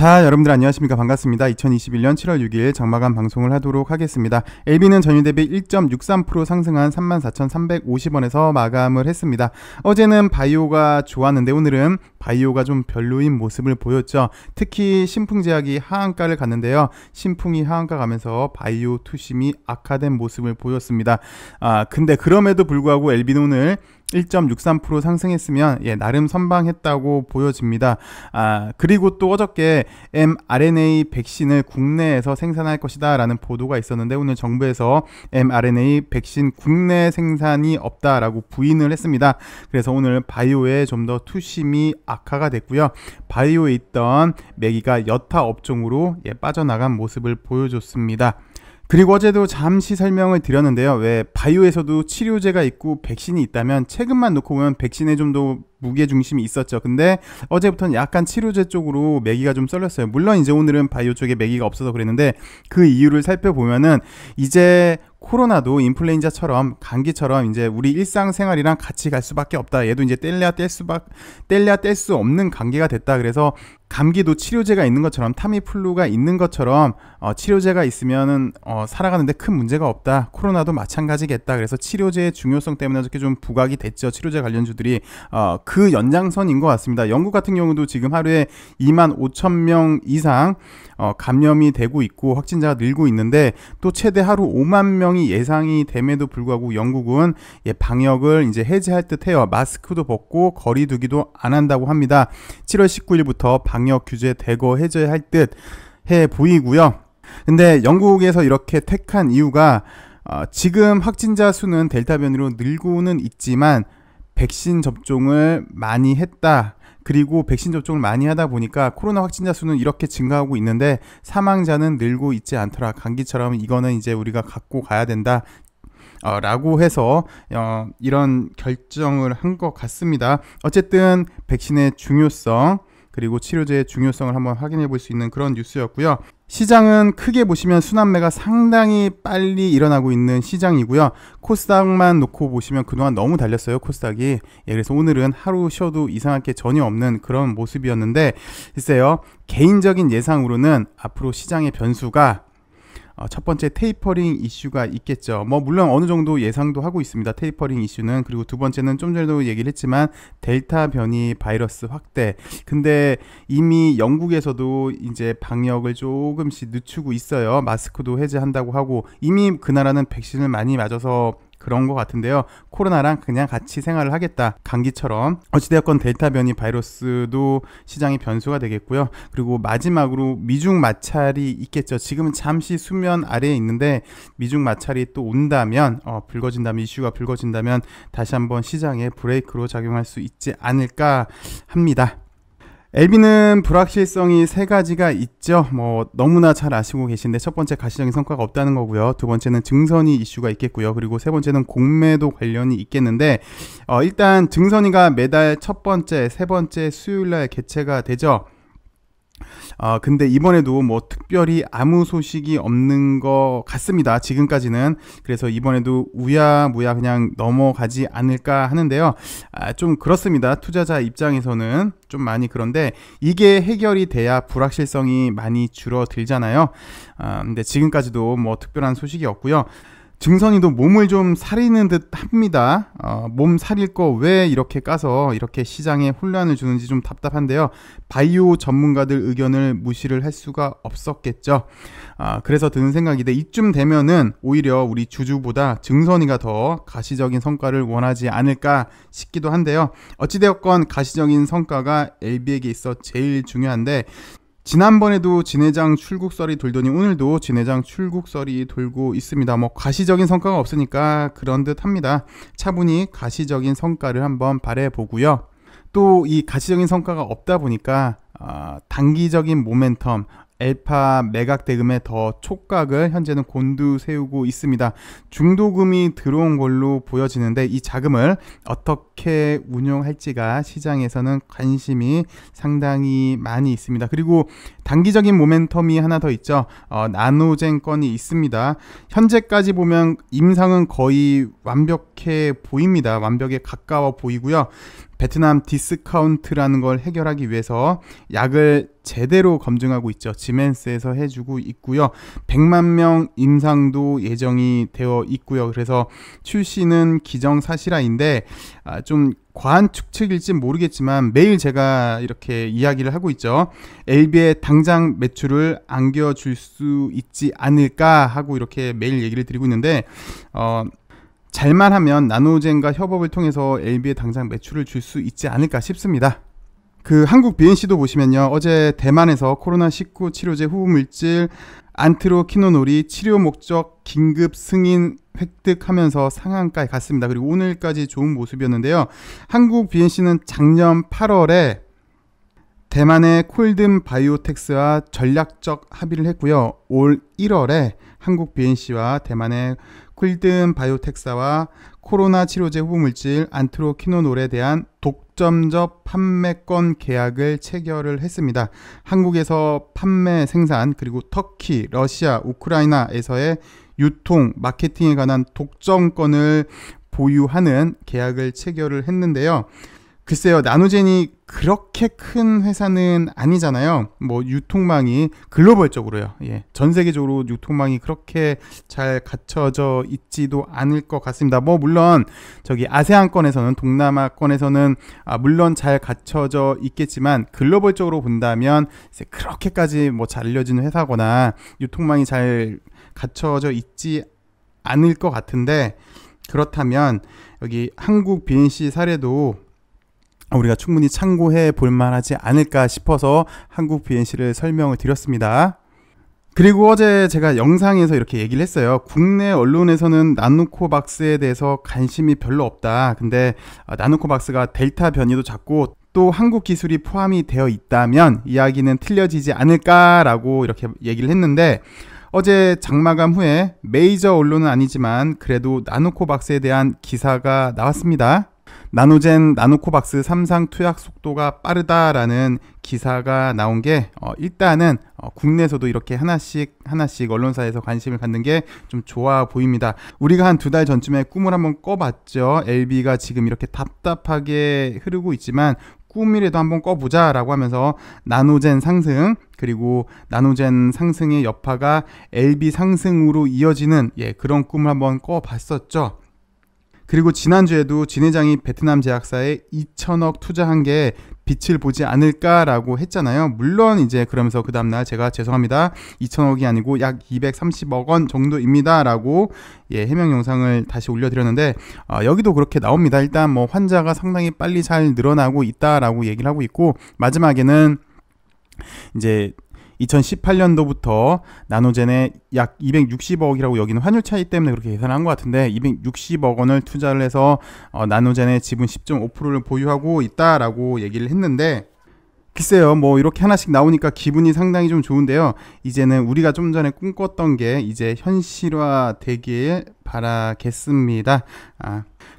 자, 여러분들 안녕하십니까? 반갑습니다. 2021년 7월 6일 장마감 방송을 하도록 하겠습니다. LB는 전일 대비 1.63% 상승한 34,350원에서 마감을 했습니다. 어제는 바이오가 좋았는데 오늘은 바이오가 좀 별로인 모습을 보였죠. 특히 신풍제약이 하한가를 갔는데요. 신풍이 하한가 가면서 바이오 투심이 악화된 모습을 보였습니다. 근데 그럼에도 불구하고 LB는 오늘 1.63% 상승했으면 나름 선방했다고 보여집니다. 그리고 또 어저께 mRNA 백신을 국내에서 생산할 것이다 라는 보도가 있었는데 오늘 정부에서 mRNA 백신 국내 생산이 없다라고 부인을 했습니다. 그래서 오늘 바이오에 좀 더 투심이 악화가 됐고요. 바이오에 있던 매기가 여타 업종으로 빠져나간 모습을 보여줬습니다. 그리고 어제도 잠시 설명을 드렸는데요. 왜 바이오에서도 치료제가 있고 백신이 있다면 최근만 놓고 보면 백신에 좀 더 무게중심이 있었죠. 근데 어제부터는 약간 치료제 쪽으로 매기가 좀 쏠렸어요. 물론 이제 오늘은 바이오 쪽에 매기가 없어서 그랬는데 그 이유를 살펴보면은 이제 코로나도 인플루엔자처럼 감기처럼 이제 우리 일상생활이랑 같이 갈 수밖에 없다. 얘도 이제 뗄래야 뗄 수 없는 관계가 됐다. 그래서 감기도 치료제가 있는 것처럼 타미플루가 있는 것처럼 치료제가 있으면은 살아가는데 큰 문제가 없다. 코로나도 마찬가지겠다. 그래서 치료제의 중요성 때문에 이렇게 좀 부각이 됐죠. 치료제 관련주들이 그 연장선인 것 같습니다. 영국 같은 경우도 지금 하루에 25,000명 이상 감염이 되고 있고 확진자가 늘고 있는데 또 최대 하루 5만 명이 예상이 됨에도 불구하고 영국은 방역을 이제 해제할 듯해요. 마스크도 벗고 거리 두기도 안 한다고 합니다. 7월 19일부터 방역 규제 대거 해제할 듯 해 보이고요. 근데 영국에서 이렇게 택한 이유가 지금 확진자 수는 델타 변이로 늘고는 있지만 백신 접종을 많이 했다. 그리고 백신 접종을 많이 하다 보니까 코로나 확진자 수는 이렇게 증가하고 있는데 사망자는 늘고 있지 않더라. 감기처럼 이거는 이제 우리가 갖고 가야 된다. 라고 해서 이런 결정을 한 것 같습니다. 어쨌든 백신의 중요성 그리고 치료제의 중요성을 한번 확인해 볼 수 있는 그런 뉴스였고요. 시장은 크게 보시면 순환매가 상당히 빨리 일어나고 있는 시장이고요. 코스닥만 놓고 보시면 그동안 너무 달렸어요. 코스닥이. 그래서 오늘은 하루 쉬어도 이상할 게 전혀 없는 그런 모습이었는데 글쎄요. 개인적인 예상으로는 앞으로 시장의 변수가 첫 번째 테이퍼링 이슈가 있겠죠. 물론 어느 정도 예상도 하고 있습니다. 테이퍼링 이슈는. 그리고 두 번째는 좀 전에도 얘기를 했지만 델타 변이 바이러스 확대. 근데 이미 영국에서도 이제 방역을 조금씩 늦추고 있어요. 마스크도 해제한다고 하고 이미 그 나라는 백신을 많이 맞아서 그런 것 같은데요. 코로나랑 그냥 같이 생활을 하겠다. 감기처럼. 어찌되었건 델타 변이 바이러스도 시장의 변수가 되겠고요. 그리고 마지막으로 미중 마찰이 있겠죠. 지금은 잠시 수면 아래에 있는데 미중 마찰이 또 온다면 불거진다면 이슈가 불거진다면 다시 한번 시장에 브레이크로 작용할 수 있지 않을까 합니다. LB는 불확실성이 세 가지가 있죠. 너무나 잘 아시고 계신데 첫 번째 가시적인 성과가 없다는 거고요. 두 번째는 증선이 이슈가 있겠고요. 그리고 세 번째는 공매도 관련이 있겠는데 일단 증선이가 매달 첫 번째, 세 번째 수요일날 개최가 되죠. 근데 이번에도 특별히 아무 소식이 없는 것 같습니다. 지금까지는. 그래서 이번에도 우야무야 그냥 넘어가지 않을까 하는데요. 좀 그렇습니다. 투자자 입장에서는 좀 많이 그런데 이게 해결이 돼야 불확실성이 많이 줄어들잖아요. 근데 지금까지도 특별한 소식이 없고요. 증선이도 몸을 좀 사리는 듯 합니다. 몸 사릴 거 왜 이렇게 까서 이렇게 시장에 혼란을 주는지 좀 답답한데요. 바이오 전문가들 의견을 무시를 할 수가 없었겠죠. 그래서 드는 생각인데 이쯤 되면은 오히려 우리 주주보다 증선이가 더 가시적인 성과를 원하지 않을까 싶기도 한데요. 어찌되었건 가시적인 성과가 LB에게 있어 제일 중요한데 지난번에도 진회장 출국설이 돌더니 오늘도 진회장 출국설이 돌고 있습니다. 가시적인 성과가 없으니까 그런 듯 합니다. 차분히 가시적인 성과를 한번 바라보고요. 또 이 가시적인 성과가 없다 보니까 단기적인 모멘텀 알파 매각 대금에 더 촉각을 현재는 곤두세우고 있습니다. 중도금이 들어온 걸로 보여지는데 이 자금을 어떻게 운용할지가 시장에서는 관심이 상당히 많이 있습니다. 그리고 단기적인 모멘텀이 하나 더 있죠. 나노젠 건이 있습니다. 현재까지 보면 임상은 거의 완벽해 보입니다. 완벽에 가까워 보이고요. 베트남 디스카운트라는 걸 해결하기 위해서 약을 제대로 검증하고 있죠. 지멘스에서 해주고 있고요. 100만 명 임상도 예정이 되어 있고요. 그래서 출시는 기정사실화인데 좀 과한 추측일지 모르겠지만 매일 제가 이렇게 이야기를 하고 있죠. LB의 당장 매출을 안겨줄 수 있지 않을까 하고 이렇게 매일 얘기를 드리고 있는데 잘만 하면 나노젠과 협업을 통해서 LB의 당장 매출을 줄 수 있지 않을까 싶습니다. 그 한국 BNC도 보시면요. 어제 대만에서 코로나19 치료제 후보물질 안트로키노놀이 치료 목적 긴급 승인 획득하면서 상한가에 갔습니다. 그리고 오늘까지 좋은 모습이었는데요. 한국 BNC는 작년 8월에 대만의 콜든 바이오텍스와 전략적 합의를 했고요. 올 1월에 한국 BNC와 대만의 콜든 바이오텍스와 코로나 치료제 후보물질 안트로키노놀에 대한 독점적 판매권 계약을 체결을 했습니다. 한국에서 판매, 생산, 그리고 터키, 러시아, 우크라이나에서의 유통, 마케팅에 관한 독점권을 보유하는 계약을 체결을 했는데요. 글쎄요, 나노젠이 그렇게 큰 회사는 아니잖아요. 뭐 유통망이 글로벌적으로요. 전 세계적으로 유통망이 그렇게 잘 갖춰져 있지도 않을 것 같습니다. 뭐 물론 저기 아세안권에서는, 동남아권에서는 물론 잘 갖춰져 있겠지만 글로벌적으로 본다면 그렇게까지 뭐 잘 알려진 회사거나 유통망이 잘 갖춰져 있지 않을 것 같은데, 그렇다면 여기 한국 BNC 사례도 우리가 충분히 참고해 볼 만하지 않을까 싶어서 한국 BNC를 설명을 드렸습니다. 그리고 어제 제가 영상에서 이렇게 얘기를 했어요. 국내 언론에서는 나노코박스에 대해서 관심이 별로 없다. 근데 나노코박스가 델타 변이도 작고 또 한국 기술이 포함이 되어 있다면 이야기는 틀려지지 않을까라고 이렇게 얘기를 했는데, 어제 장마감 후에 메이저 언론은 아니지만 그래도 나노코박스에 대한 기사가 나왔습니다. 나노젠 나노코박스 3상 투약 속도가 빠르다라는 기사가 나온 게 일단은 국내에서도 이렇게 하나씩 언론사에서 관심을 갖는 게 좀 좋아 보입니다. 우리가 한 2달 전쯤에 꿈을 한번 꿔봤죠. LB가 지금 이렇게 답답하게 흐르고 있지만 꿈이라도 한번 꿔보자 라고 하면서 나노젠 상승, 그리고 나노젠 상승의 여파가 LB 상승으로 이어지는 그런 꿈을 한번 꿔봤었죠. 그리고 지난주에도 진 회장이 베트남 제약사에 2천억 투자한 게 빛을 보지 않을까라고 했잖아요. 물론 이제 그러면서 그 다음날 제가 죄송합니다, 2천억이 아니고 약 230억 원 정도입니다 라고 해명 영상을 다시 올려드렸는데, 여기도 그렇게 나옵니다. 일단 뭐 환자가 상당히 빨리 잘 늘어나고 있다라고 얘기를 하고 있고, 마지막에는 이제 2018년도부터 나노젠에 약 260억이라고 여기는 환율 차이 때문에 그렇게 계산한 것 같은데 260억 원을 투자를 해서 나노젠의 지분 10.5%를 보유하고 있다라고 얘기를 했는데, 글쎄요, 뭐 이렇게 하나씩 나오니까 기분이 상당히 좀 좋은데요. 이제는 우리가 좀 전에 꿈꿨던 게 이제 현실화 되길 바라겠습니다.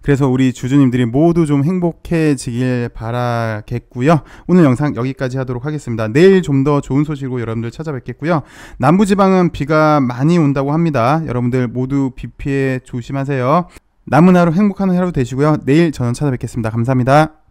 그래서 우리 주주님들이 모두 좀 행복해지길 바라겠고요. 오늘 영상 여기까지 하도록 하겠습니다. 내일 좀 더 좋은 소식으로 여러분들 찾아뵙겠고요. 남부지방은 비가 많이 온다고 합니다. 여러분들 모두 비 피해 조심하세요. 남은 하루 행복한 하루 되시고요. 내일 저는 찾아뵙겠습니다. 감사합니다.